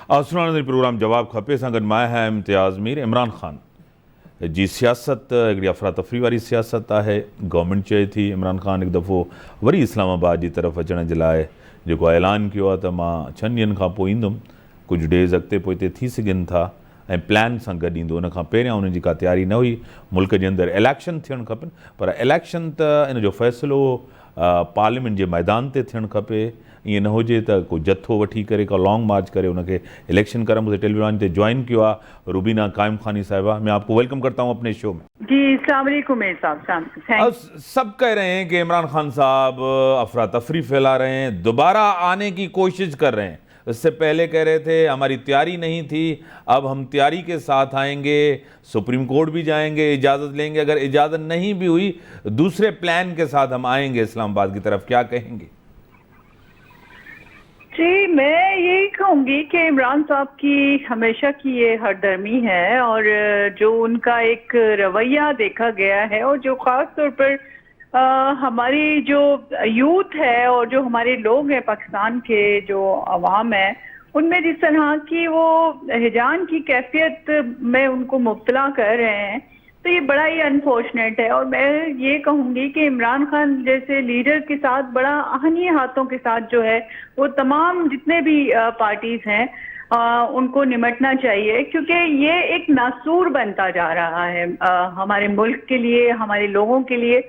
सुनाने प्रोग्राम जवाब खपे सां गॾु मां आहियां इम्तियाज़ मीर। इमरान ख़ान जी सियासत हिकिड़ी अफ़रा तफ़री वारी सियासत आहे। गवर्नमेंट चए थी इमरान ख़ान हिकु दफ़ो वरी इस्लामाबाद जी तरफ़ अचण जे लाइ जेको ऐलान कयो आहे त मां 6 ॾींहंनि खां पोइ ईंदुमि। कुझु डेज़ अॻिते पोइ हिते थी सघनि था ऐं प्लान सां गॾु ईंदो। उन खां पहिरियां उन जी का तयारी न हुई। मुल्क जे अंदरि इलेक्शन थियणु खपनि, पर इलेक्शन त इन जो फ़ैसिलो पार्लियामेंट जे मैदान ते थियणु खपे। ईअं न हुजे त को जथो वठी करे का लॉन्ग मार्च करे उनखे इलेक्शन करण। मुझे टेलीविजन पे ज्वाइन किया रुबीना कायम खानी साहिबा, मैं आपको वेलकम करता हूं अपने शो में। जी अस्सलाम वालेकुम मेर साहब। सब कह रहे हैं कि इमरान खान साहब अफरा तफरी फैला रहे हैं, दोबारा आने की कोशिश कर रहे हैं। इससे पहले कह रहे थे हमारी तैयारी नहीं थी, अब हम तैयारी के साथ आएंगे, सुप्रीम कोर्ट भी जाएंगे, इजाज़त लेंगे। अगर इजाज़त नहीं भी हुई दूसरे प्लान के साथ हम आएंगे इस्लामाबाद की तरफ, क्या कहेंगे? जी मैं यही कहूँगी कि इमरान साहब की हमेशा की ये हरदर्मी है और जो उनका एक रवैया देखा गया है और जो ख़ास तौर पर हमारी जो यूथ है और जो हमारे लोग हैं पाकिस्तान के जो अवाम है उनमें जिस तरह की वो हिजान की कैफियत में उनको मुब्तला कर रहे हैं, तो ये बड़ा ही अनफॉर्चुनेट है। और मैं ये कहूँगी कि इमरान खान जैसे लीडर के साथ बड़ा आहनी हाथों के साथ जो है वो तमाम जितने भी पार्टीज हैं उनको निमटना चाहिए, क्योंकि ये एक नासूर बनता जा रहा है हमारे मुल्क के लिए, हमारे लोगों के लिए।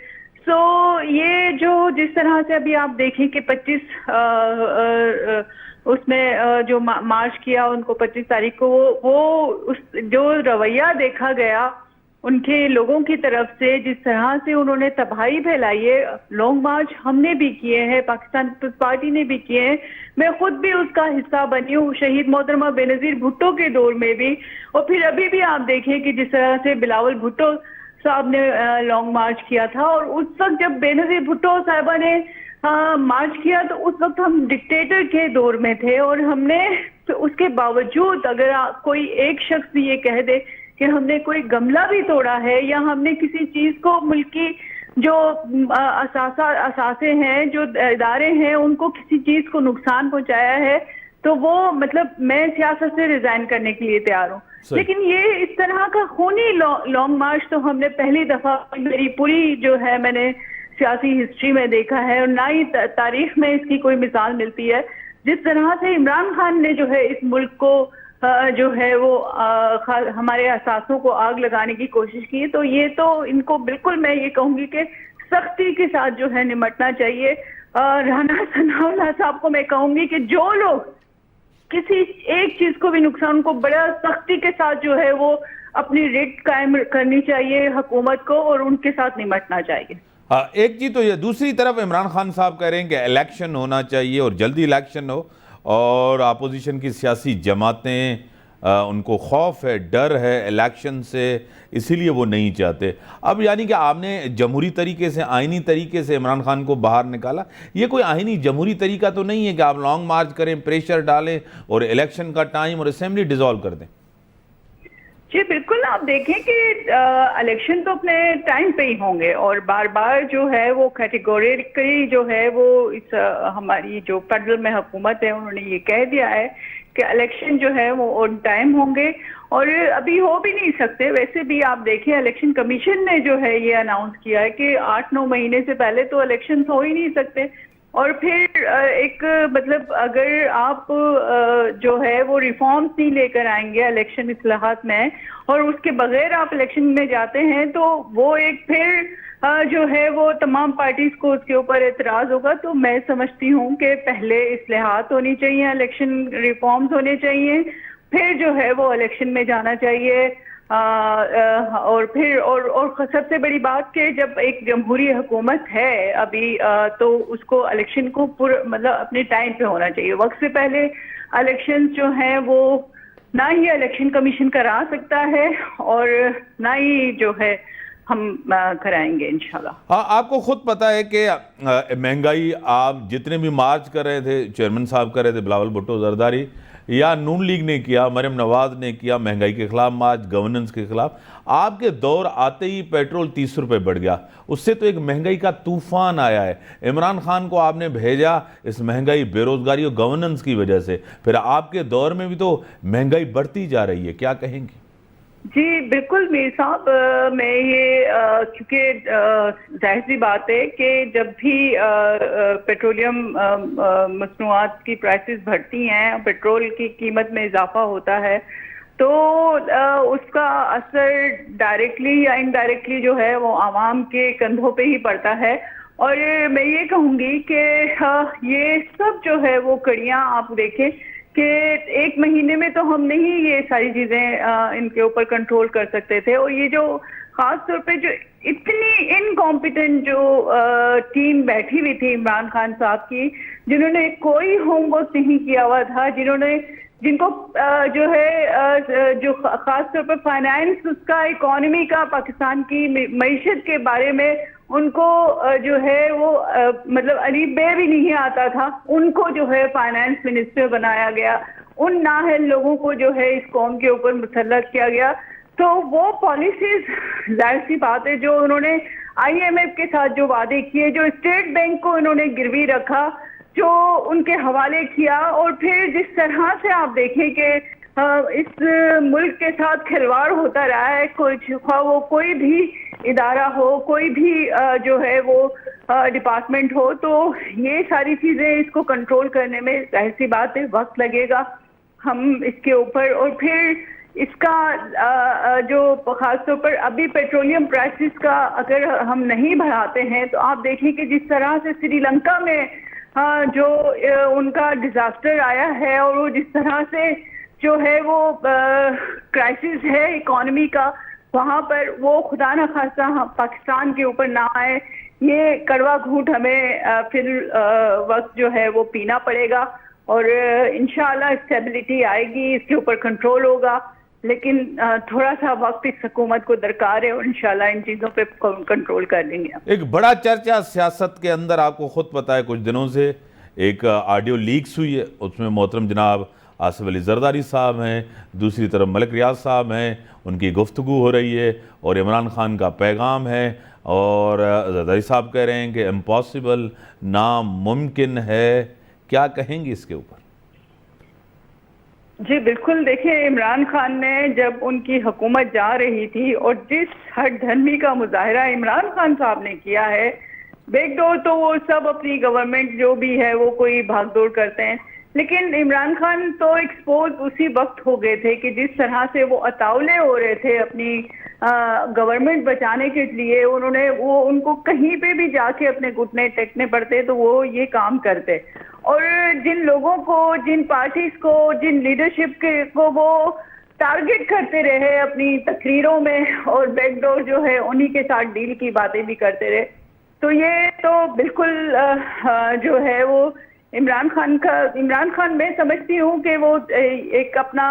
सो ये जो जिस तरह से अभी आप देखें कि 25 उसमें जो मार्च किया उनको 25 तारीख को वो उस जो रवैया देखा गया उनके लोगों की तरफ से, जिस तरह से उन्होंने तबाही फैलाई है। लॉन्ग मार्च हमने भी किए हैं, पाकिस्तान पीपल्स पार्टी ने भी किए हैं, मैं खुद भी उसका हिस्सा बनी हूँ शहीद मोहतरमा बेनज़ीर भुट्टो के दौर में भी। और फिर अभी भी आप देखें कि जिस तरह से बिलावल भुट्टो साहब ने लॉन्ग मार्च किया था, और उस वक्त जब बेनज़ीर भुट्टो साहबा ने मार्च किया तो उस वक्त हम डिक्टेटर के दौर में थे। और हमने तो उसके बावजूद अगर कोई एक शख्स भी ये कह दे कि हमने कोई गमला भी तोड़ा है या हमने किसी चीज को मुल्क की जो असासे हैं, जो इदारे हैं, उनको किसी चीज को नुकसान पहुंचाया है, तो वो मतलब मैं सियासत से रिजाइन करने के लिए तैयार हूँ। लेकिन ये इस तरह का खूनी लॉन्ग मार्च तो हमने पहली दफा मेरी पूरी जो है मैंने सियासी हिस्ट्री में देखा है, और ना ही तारीख में इसकी कोई मिसाल मिलती है। जिस तरह से इमरान खान ने जो है इस मुल्क को जो है वो हमारे असासों को आग लगाने की कोशिश की, तो ये तो इनको बिल्कुल मैं ये कहूँगी कि सख्ती के साथ जो है निमटना चाहिए। राना सनाउल्लाह साहब को मैं कहूँगी कि जो लोग किसी एक चीज को भी नुकसान को बड़ा सख्ती के साथ जो है वो अपनी रिट कायम करनी चाहिए हुकूमत को, और उनके साथ निमटना चाहिए। एक चीज तो ये, दूसरी तरफ इमरान खान साहब कह रहे हैं कि इलेक्शन होना चाहिए और जल्दी इलेक्शन हो, और अपोजिशन की सियासी जमातें उनको खौफ है, डर है इलेक्शन से, इसीलिए वो नहीं चाहते। अब यानी कि आपने जमहूरी तरीके से, आइनी तरीके से इमरान खान को बाहर निकाला। ये कोई आइनी जमहूरी तरीका तो नहीं है कि आप लॉन्ग मार्च करें, प्रेशर डालें और इलेक्शन का टाइम और असेंबली डिसॉल्व कर दें। जी बिल्कुल, आप देखें कि इलेक्शन तो अपने टाइम पे ही होंगे, और बार बार जो है वो कैटेगोरिकली जो है वो इस हमारी जो फेडरल में हुकूमत है उन्होंने ये कह दिया है कि इलेक्शन जो है वो ऑन टाइम होंगे, और अभी हो भी नहीं सकते। वैसे भी आप देखें इलेक्शन कमीशन ने जो है ये अनाउंस किया है कि 8-9 महीने से पहले तो इलेक्शन हो ही नहीं सकते। और फिर एक मतलब अगर आप जो है वो रिफॉर्म्स नहीं लेकर आएंगे इलेक्शन इस्लाहात में, और उसके बगैर आप इलेक्शन में जाते हैं, तो वो एक फिर जो है वो तमाम पार्टीज को उसके ऊपर एतराज होगा। तो मैं समझती हूँ कि पहले इस्लाहात होनी चाहिए, इलेक्शन रिफॉर्म्स होने चाहिए, फिर जो है वो इलेक्शन में जाना चाहिए। और फिर और सबसे बड़ी बात कि जब एक जमहूरी हुकूमत है अभी तो उसको इलेक्शन को पूरा मतलब अपने टाइम पे होना चाहिए। वक्त से पहले इलेक्शन जो हैं वो ना ही इलेक्शन कमीशन करा सकता है और ना ही जो है हम कराएंगे इंशाल्लाह। हाँ, आपको खुद पता है कि महंगाई, आप जितने भी मार्च कर रहे थे, चेयरमैन साहब कर रहे थे, बिलावल भुट्टो जरदारी, या नून लीग ने किया, मरियम नवाज ने किया महंगाई के खिलाफ मार्च, गवर्नेंस के खिलाफ। आपके दौर आते ही पेट्रोल 30 रुपये बढ़ गया, उससे तो एक महंगाई का तूफान आया है। इमरान खान को आपने भेजा इस महंगाई, बेरोजगारी और गवर्नेंस की वजह से, फिर आपके दौर में भी तो महंगाई बढ़ती जा रही है, क्या कहेंगे? जी बिल्कुल मीर साहब, मैं ये क्योंकि जाहिर सी बात है कि जब भी पेट्रोलियम मसनूआत की प्राइसेस बढ़ती हैं, पेट्रोल की कीमत में इजाफा होता है, तो उसका असर डायरेक्टली या इनडायरेक्टली जो है वो आवाम के कंधों पे ही पड़ता है। और मैं ये कहूँगी कि ये सब जो है वो कड़ियाँ आप देखें कि एक महीने में तो हम नहीं ये सारी चीजें इनके ऊपर कंट्रोल कर सकते थे। और ये जो खास तौर पे जो इतनी इनकॉम्पिटेंट जो टीम बैठी हुई थी इमरान खान साहब की, जिन्होंने कोई होमवर्क नहीं किया हुआ था, जिनको जो है जो खास तौर पर फाइनेंस, उसका, इकोनॉमी का, पाकिस्तान की मईशत के बारे में उनको जो है वो मतलब अलीफ बे भी नहीं आता था, उनको जो है फाइनेंस मिनिस्टर बनाया गया। उन नाअहल लोगों को जो है इस कौम के ऊपर मुसल्लत किया गया। तो वो पॉलिसीज, जाहिर सी बात है, जो उन्होंने IMF के साथ जो वादे किए, जो स्टेट बैंक को उन्होंने गिरवी रखा, जो उनके हवाले किया, और फिर जिस तरह से आप देखें कि इस मुल्क के साथ खिलवाड़ होता रहा है, वो कोई भी इदारा हो, कोई भी जो है वो डिपार्टमेंट हो, तो ये सारी चीज़ें इसको कंट्रोल करने में जाहिर सी बात है वक्त लगेगा हम इसके ऊपर। और फिर इसका जो खास तौर पर अभी पेट्रोलियम प्राइसेस का अगर हम नहीं बढ़ाते हैं, तो आप देखें कि जिस तरह से श्रीलंका में जो उनका डिजास्टर आया है, और वो जिस तरह से जो है वो क्राइसिस है इकोनॉमी का, वहाँ पर वो खुदा न खास्ता पाकिस्तान के ऊपर ना आए, ये कड़वा घूंट हमें फिर वक्त जो है वो पीना पड़ेगा। और इंशाअल्लाह स्टेबिलिटी आएगी, इसके ऊपर कंट्रोल होगा, लेकिन थोड़ा सा वक्त इस हुकूमत को दरकार है, और इंशाअल्लाह इन चीज़ों पे कंट्रोल कर लेंगे। एक बड़ा चर्चा सियासत के अंदर, आपको खुद पता है, कुछ दिनों से एक ऑडियो लीक्स हुई है, उसमें मोहतरम जनाब आसिफ अली जरदारी साहब हैं, दूसरी तरफ मलिक रियाज साहब हैं, उनकी गुफ्तगू हो रही है और इमरान खान का पैगाम है, और जरदारी साहब कह रहे हैं कि इम्पॉसिबल, नामुमकिन है। क्या कहेंगे इसके ऊपर? जी बिल्कुल, देखिए इमरान खान ने जब उनकी हुकूमत जा रही थी, और जिस हट धर्मी का मुजाहरा इमरान खान साहब ने किया है, बैकडोर तो वो सब अपनी गवर्नमेंट जो भी है वो कोई भागदौड़ करते हैं, लेकिन इमरान खान तो एक्सपोज उसी वक्त हो गए थे कि जिस तरह से वो अतावले हो रहे थे अपनी गवर्नमेंट बचाने के लिए, उनको कहीं पे भी जाके अपने घुटने टेकने पड़ते तो वो ये काम करते। और जिन लोगों को, जिन पार्टीज को, जिन लीडरशिप को वो टारगेट करते रहे अपनी तकरीरों में, और बैकडोर जो है उन्हीं के साथ डील की बातें भी करते रहे, तो ये तो बिल्कुल जो है वो इमरान खान मैं समझती हूँ कि वो एक अपना,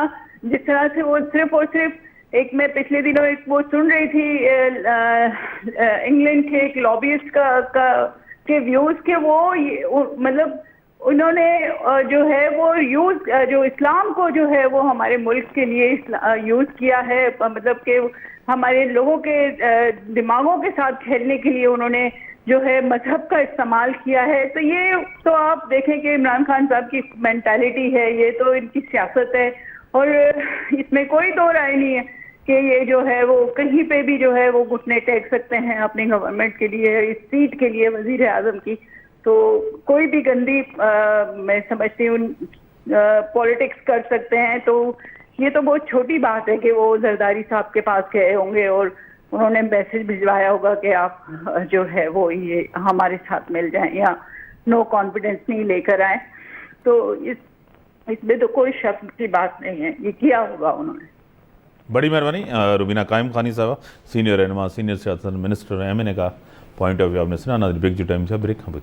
जिस तरह से वो सिर्फ और सिर्फ एक, मैं पिछले दिनों एक वो सुन रही थी इंग्लैंड के एक लॉबिस्ट के व्यूज के, वो मतलब उन्होंने जो है वो जो इस्लाम को जो है वो हमारे मुल्क के लिए यूज किया है, मतलब कि हमारे लोगों के दिमागों के साथ खेलने के लिए उन्होंने जो है मजहब का इस्तेमाल किया है। तो ये तो आप देखें कि इमरान खान साहब की मेंटालिटी है, ये तो इनकी सियासत है, और इसमें कोई दो राय नहीं है कि ये जो है वो कहीं पे भी जो है वो घुटने टेक सकते हैं अपनी गवर्नमेंट के लिए, इस सीट के लिए, वजीर आजम की। तो कोई भी गंदी मैं समझती हूँ पॉलिटिक्स कर सकते हैं। तो ये तो बहुत छोटी बात है कि वो जरदारी साहब के पास गए होंगे और उन्होंने मैसेज भिजवाया होगा कि आप जो है वो ये हमारे साथ मिल जाएं या नो कॉन्फिडेंस नहीं लेकर आए। तो इसमें तो कोई शक की बात नहीं है, ये किया होगा उन्होंने। बड़ी मेहरबानी रुबीना कायम खानी साहब, सीनियर रहनुमा, सीनियर सियासत मिनिस्टर, MNA का पॉइंट ऑफ व्यू आपने सुना। नाज़रीन, ब्रेक जो टाइम से ब्रेक हम